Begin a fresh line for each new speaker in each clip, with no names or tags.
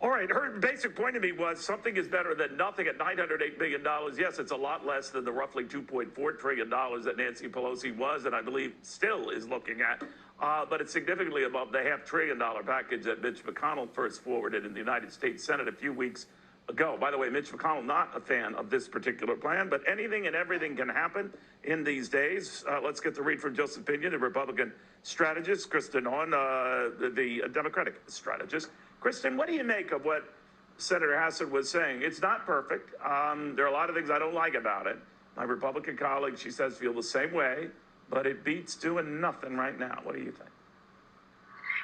All right, her basic point to me was something is better than nothing at $908 billion. Yes, it's a lot less than the roughly $2.4 trillion that Nancy Pelosi was, and I believe still is looking at. But it's significantly above the $500 billion package that Mitch McConnell first forwarded in the United States Senate a few weeks ago. By the way, Mitch McConnell, not a fan of this particular plan, but anything and everything can happen in these days. Let's get to read from Joseph Pinion, the Republican strategist, Kristen Hawn, the Democratic strategist. Kristen, what do you make of what Senator Hassan was saying? It's not perfect. There are a lot of things I don't like about it. My Republican colleagues, she says, feel the same way, but it beats doing nothing right now. What do you think?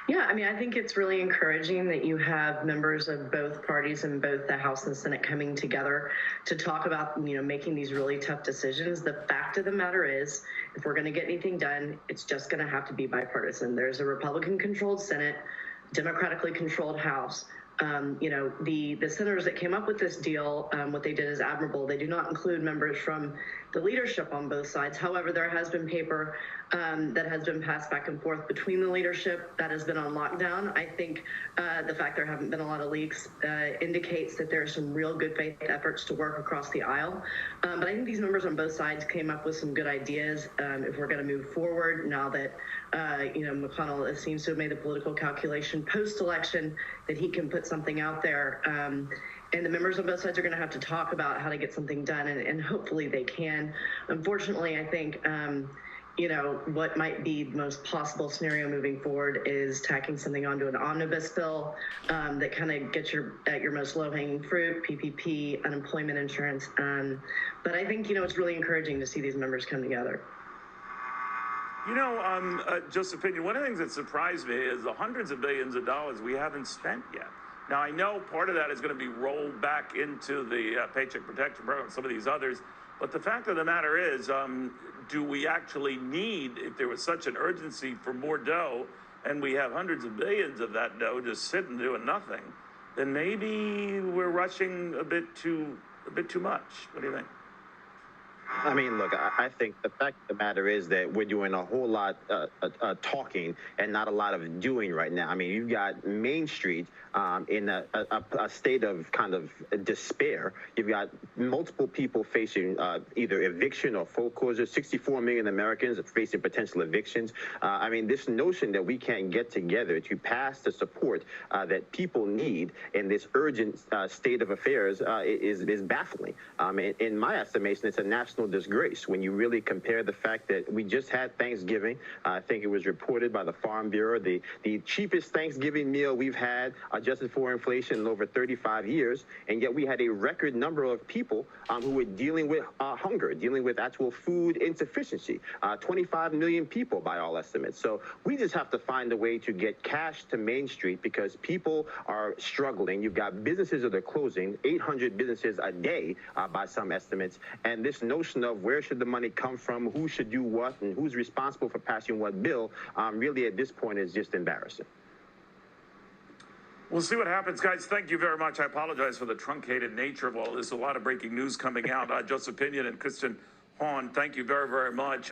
Yeah, I mean, I think it's really encouraging that you have members of both parties in both the House and Senate coming together to talk about, making these really tough decisions. The fact of the matter is, if we're going to get anything done, it's just going to have to be bipartisan. There's a Republican-controlled Senate, democratically controlled House. The senators that came up with this deal, what they did is admirable. They do not include members from the leadership on both sides. However, there has been paper that has been passed back and forth between the leadership that has been on lockdown. I think the fact there haven't been a lot of leaks indicates that there are some real good faith efforts to work across the aisle. But I think these members on both sides came up with some good ideas if we're going to move forward now that, McConnell seems to have made the political calculation post-election that he can put something out there. And the members on both sides are going to have to talk about how to get something done, and hopefully they can. Unfortunately, I think, what might be the most possible scenario moving forward is tacking something onto an omnibus bill that kind of gets at your most low-hanging fruit, PPP, unemployment insurance. But I think, it's really encouraging to see these members come together.
Joseph Pinion, one of the things that surprised me is the hundreds of billions of dollars we haven't spent yet. Now, I know part of that is going to be rolled back into the Paycheck Protection Program and some of these others, but the fact of the matter is, do we actually need, if there was such an urgency for more dough, and we have hundreds of billions of that dough just sitting doing nothing, then maybe we're rushing a bit too much. What do you think?
I mean, look, I think the fact of the matter is that we're doing a whole lot talking and not a lot of doing right now. I mean, you've got Main Street in a state of kind of despair. You've got multiple people facing either eviction or foreclosure. 64 million Americans are facing potential evictions. I mean, this notion that we can't get together to pass the support that people need in this urgent state of affairs is baffling. In my estimation, it's a national disgrace when you really compare the fact that we just had Thanksgiving. I think it was reported by the Farm Bureau, the cheapest Thanksgiving meal we've had adjusted for inflation in over 35 years, and yet we had a record number of people who were dealing with hunger, dealing with actual food insufficiency. 25 million people by all estimates. So we just have to find a way to get cash to Main Street because people are struggling. You've got businesses that are closing, 800 businesses a day by some estimates, and this notion of where should the money come from, who should do what, and who's responsible for passing what bill, really at this point is just embarrassing.
We'll see what happens, guys. Thank you very much. I apologize for the truncated nature of all this. A lot of breaking news coming out. Joseph Pinion and Kristen Hawn, thank you very, very much.